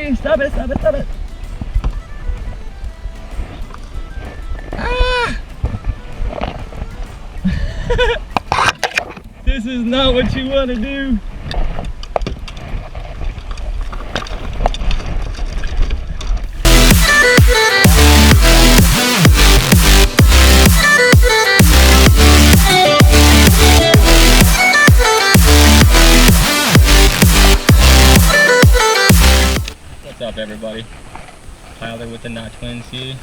tree. Stop it, stop it, stop it. Ah! This is not what you want to do. What's up, everybody? Tyler with the Knot Twins here.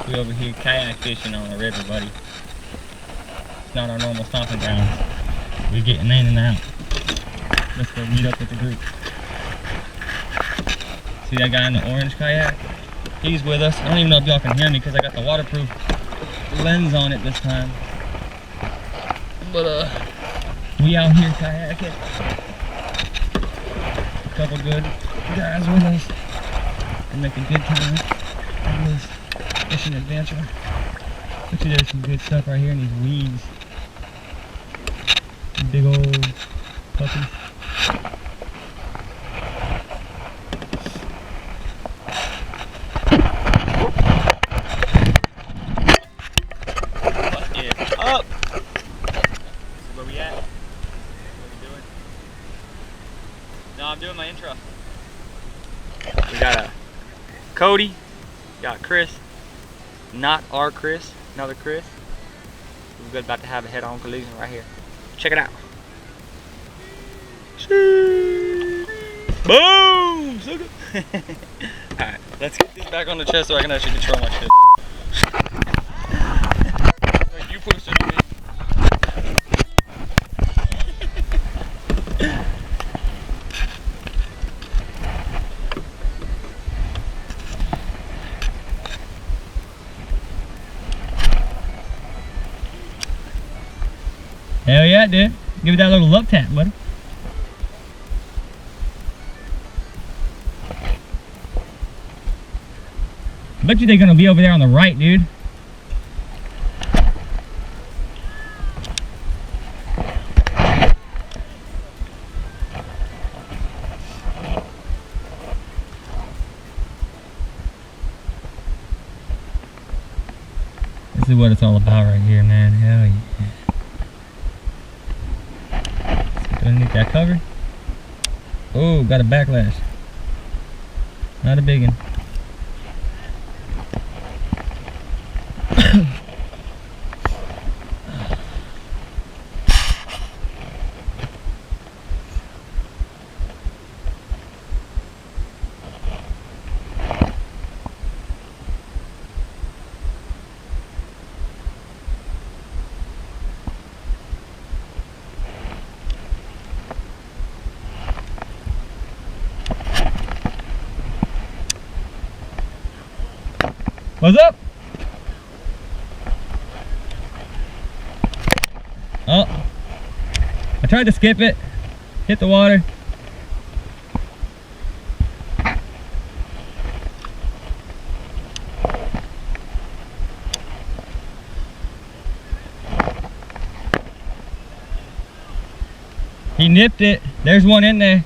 We over here kayak fishing on the river, buddy. It's not our normal stomping grounds. We're getting in and out. Let's go meet up with the group. See that guy in the orange kayak? He's with us. I don't even know if y'all can hear me because I got the waterproof lens on it this time. But we out here kayaking. A couple good guys with us. And make a good time on this fishing adventure. Look, there's some good stuff right here in these weeds. Big old puppies. What is up? Where we at? What are we doing? No, I'm doing my intro. We got Cody, got Chris, not our Chris, another Chris. We're about to have a head-on collision right here. Check it out. Boom! So good. Alright, let's get this back on the chest so I can actually control my shit. You push it on me. Hell yeah, dude. Give it that little love tap, buddy. I bet you they're gonna be over there on the right, dude. This is what it's all about right here, man. Hell yeah. Underneath that cover. Oh, got a backlash. Not a big one. What's up? Oh, I tried to skip it, hit the water. He nipped it. There's one in there.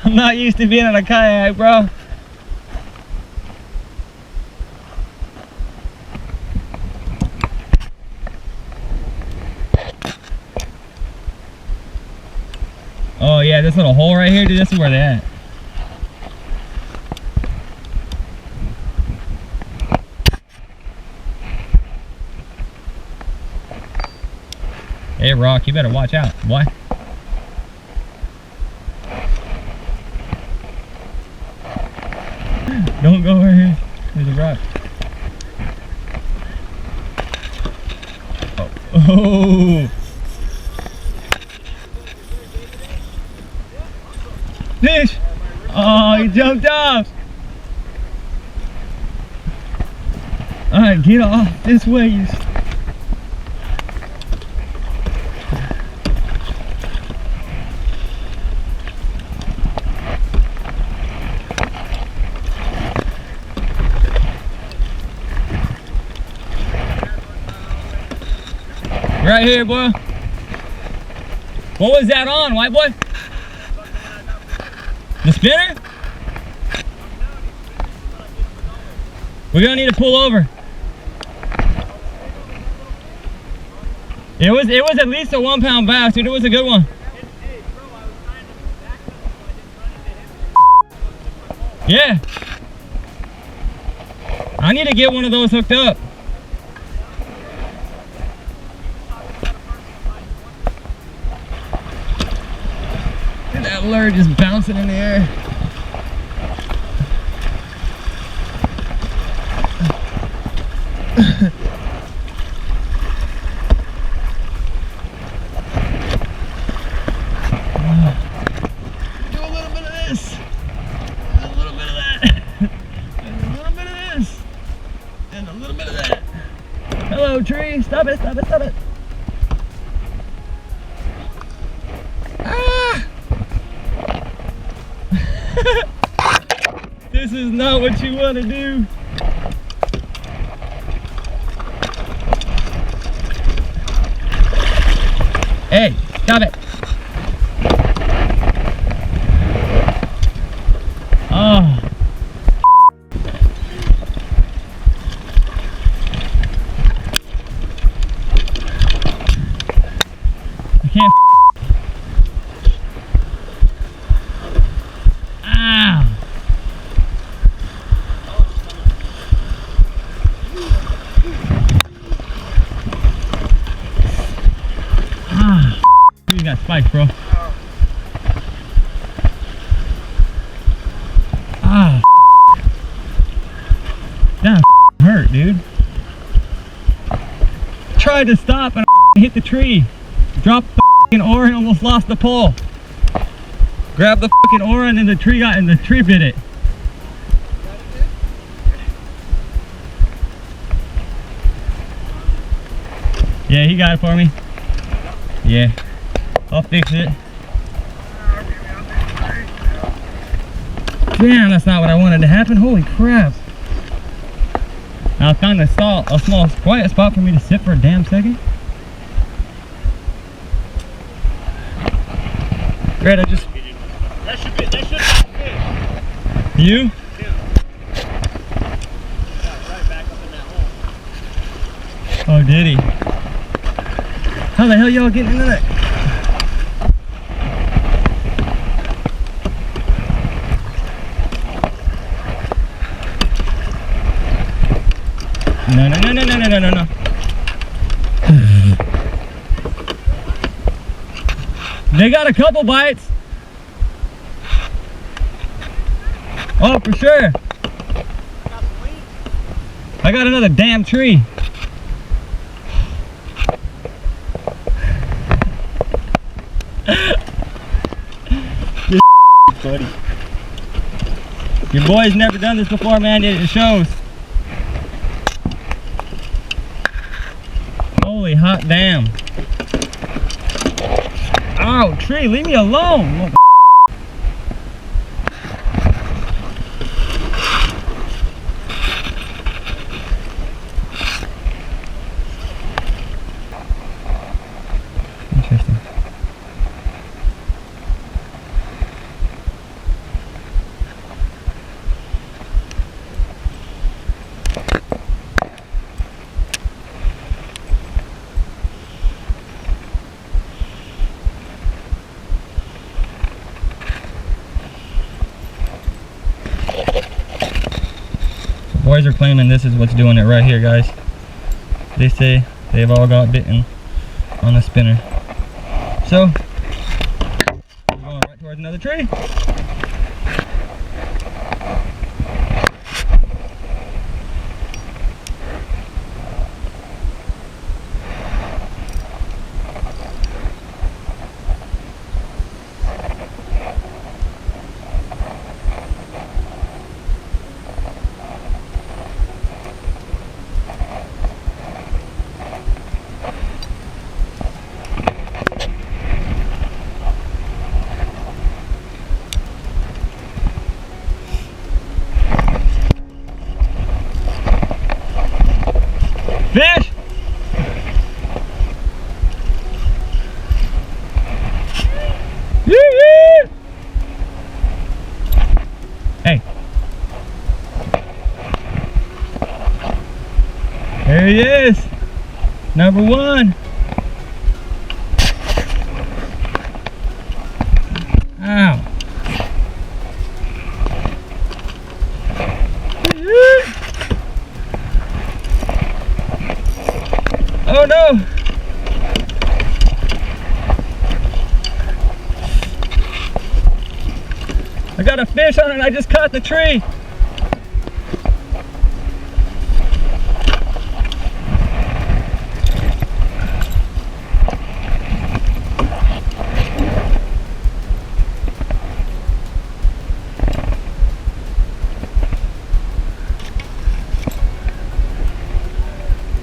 I'm not used to being on a kayak, bro. Oh yeah, this little hole right here, dude, this is where they're at. Hey Rock, you better watch out, boy. Don't go over here. There's a rock. Oh. Fish! Oh, he jumped off. Alright, get off this way. You Right here, boy. What was that on, white boy? The spinner? We're gonna need to pull over. It was at least a 1 pound bass, dude. It was a good one. Hey, bro, I was trying to back up so I didn't run into him. Yeah. I need to get one of those hooked up. Look at that lure just bouncing in the air. Do a little bit of this. And a little bit of that. And a little bit of this. And a little bit of that. Hello, tree. Stop it, stop it, stop it. Ah! This is not what you want to do. Hey, stop it. Oh. I can't. Ah. Ah. You got spikes, bro. Ah. That hurt, dude. Tried to stop and I hit the tree. Dropped the oar and almost lost the pole. Grabbed the oar and then the tree bit it. Yeah, he got it for me. Yeah. I'll fix it. Damn, that's not what I wanted to happen. Holy crap. I found a small quiet spot for me to sit for a damn second. Great, I just... That should be good. You? Yeah. Right back up in that hole. Oh, did he? How the hell y'all getting into that? No. They got a couple bites. Oh, for sure. I got another damn tree. Buddy. Your boy's never done this before, man. It shows. Holy hot damn. Ow, tree, leave me alone. Interesting. Boys are claiming this is what's doing it right here, guys. They say they've all got bitten on the spinner. So, we're going right towards another tree. Fish! There he is. Number one. Ow. Oh no. I got a fish on it. I just caught the tree.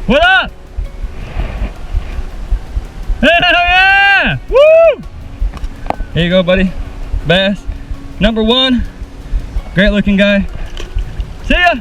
What up? Hell yeah! Woo! Here you go, buddy. Bass. Number one. Great looking guy. See ya!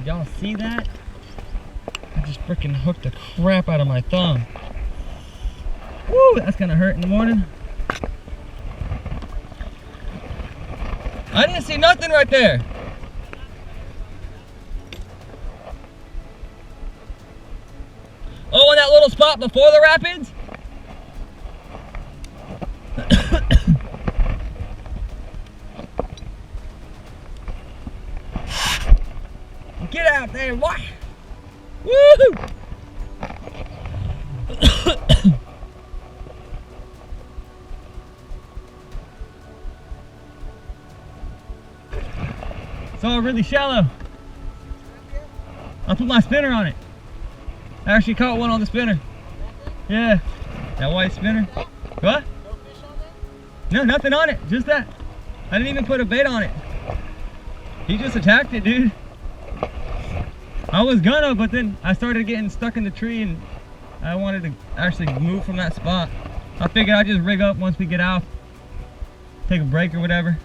Y'all see that? I just freaking hooked the crap out of my thumb. Woo, that's gonna hurt in the morning. I didn't see nothing right there. Oh, in that little spot before the rapids? Get out there, what? Woo! It's all really shallow. I put my spinner on it. I actually caught one on the spinner. Yeah, that white spinner. What? No fish on there? No, nothing on it, just that. I didn't even put a bait on it. He just attacked it, dude. I was gonna, but then I started getting stuck in the tree and I wanted to actually move from that spot. I figured I'd just rig up once we get out, take a break or whatever,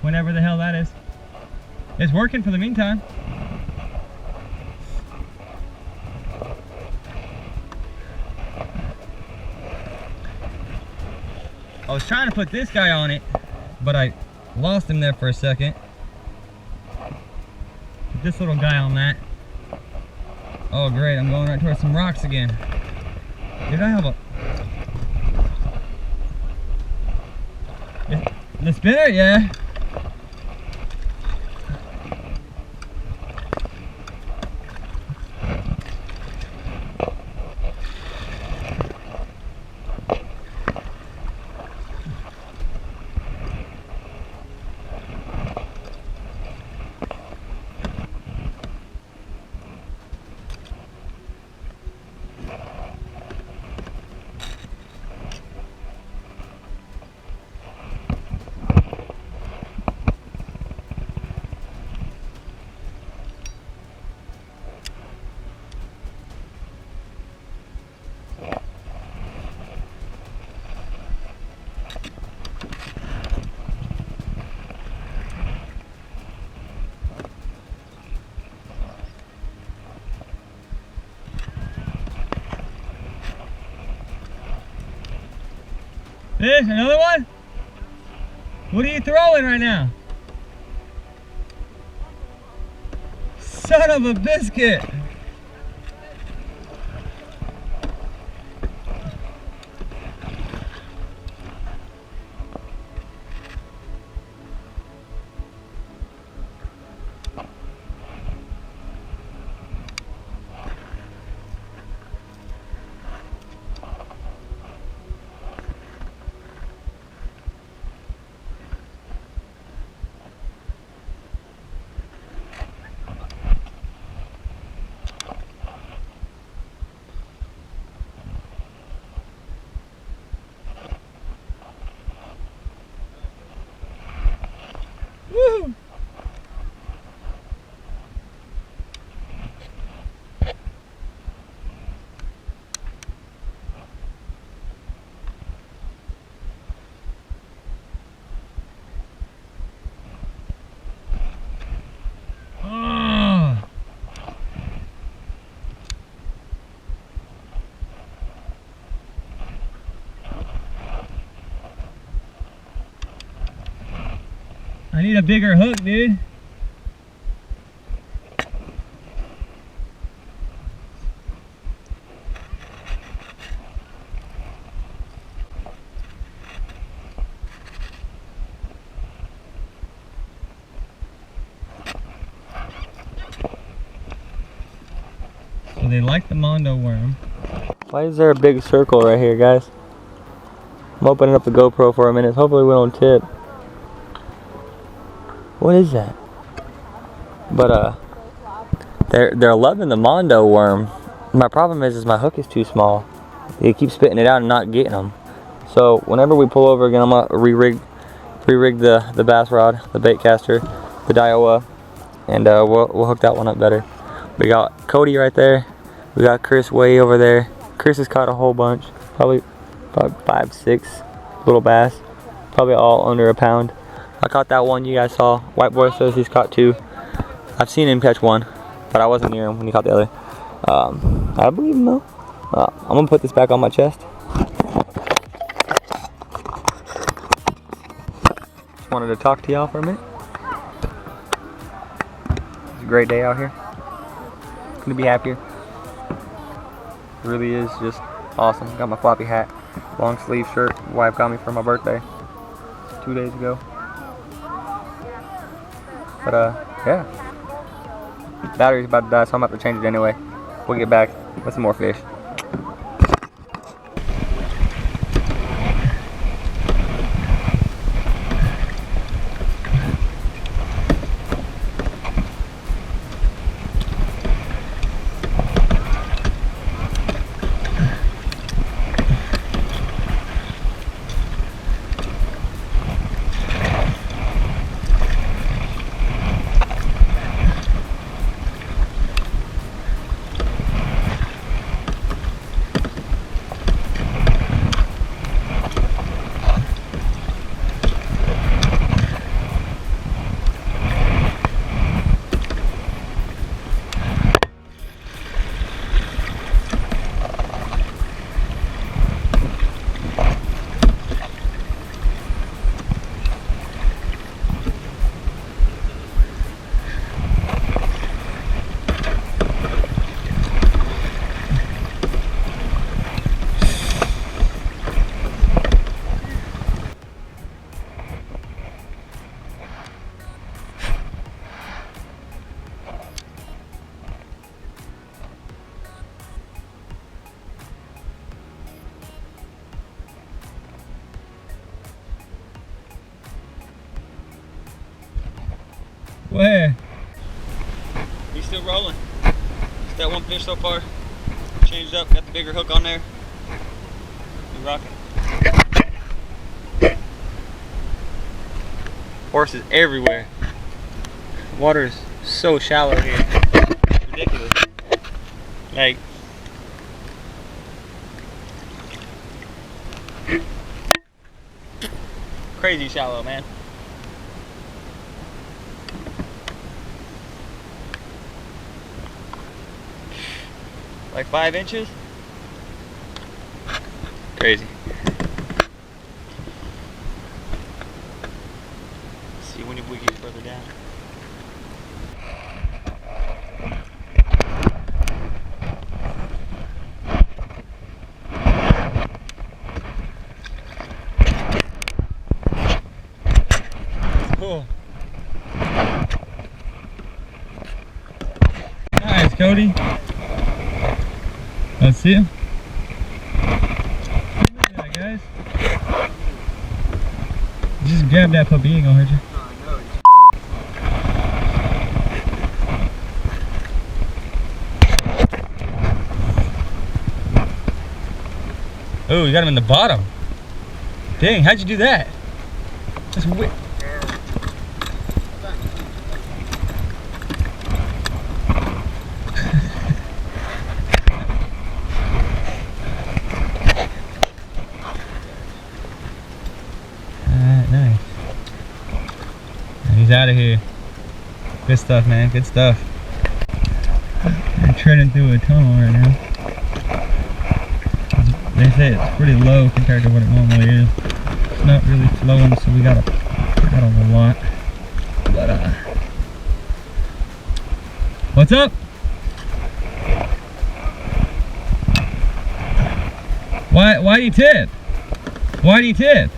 whenever the hell that is. It's working for the meantime. I was trying to put this guy on it, but I lost him there for a second. Put this little guy on that. Oh great, I'm going right towards some rocks again. Did I have a... The spinner, yeah. Fish, another one? What are you throwing right now? Son of a biscuit! Woo! I need a bigger hook, dude. So they like the Mondo worm. Why is there a big circle right here, guys? I'm opening up the GoPro for a minute. Hopefully we don't tip. What is that? But they're loving the Mondo worm. My problem is my hook is too small. They keep spitting it out and not getting them. So whenever we pull over again, I'm gonna re-rig the bass rod, the bait caster, the Daiwa, and we'll hook that one up better. We got Cody right there. We got Chris way over there. Chris has caught a whole bunch, probably 5, 6 little bass, probably all under a pound. I caught that one you guys saw. White Boy says he's caught 2. I've seen him catch 1, but I wasn't near him when he caught the other. I believe him though. I'm gonna put this back on my chest. Just wanted to talk to y'all for a minute. It's a great day out here. Couldn't be happier. It really is just awesome. Got my floppy hat, long sleeve shirt. Wife got me for my birthday 2 days ago. But yeah, battery's about to die, so I'm about to change it anyway. We'll get back with some more fish. Where? He's still rolling. Just that one fish so far. Changed up, got the bigger hook on there. We rocking. Horses everywhere. Water is so shallow here. It's ridiculous. Like, crazy shallow, man. Like 5 inches? Crazy. Let's see when we get further down. Cool. Nice, Cody. Let's see him. Look at that, guys. Just grab that puppy, he ain't gonna hurt you. Oh, you got him in the bottom. Dang, how'd you do that? That's weird. Nice. He's out of here. Good stuff, man. Good stuff. I'm treading through a tunnel right now. They say it's pretty low compared to what it normally is. It's not really flowing, so we gotta get out a lot. But what's up? Why do you tip? Why do you tip?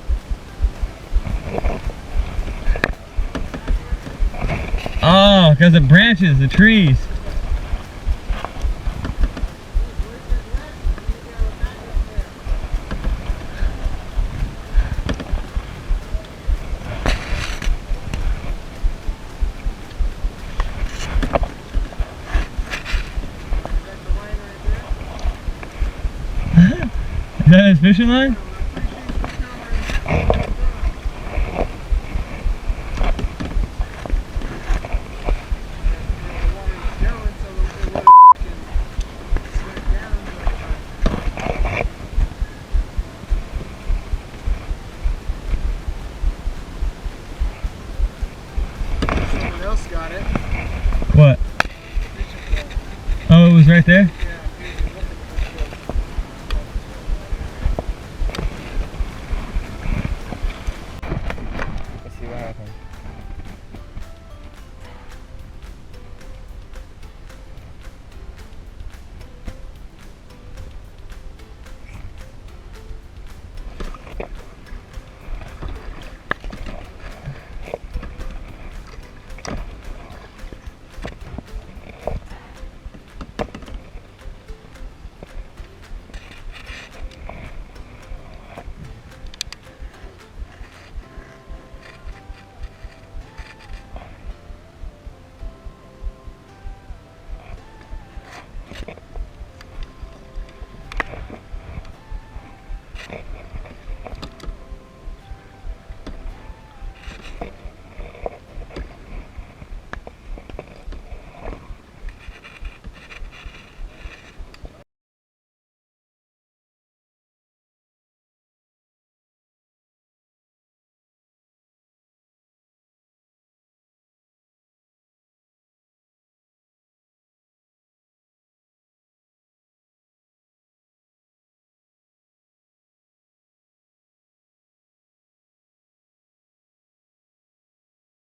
Oh, because the branches, the trees. Is that his fishing line? Someone else got it. What? Oh, it was right there? Yeah.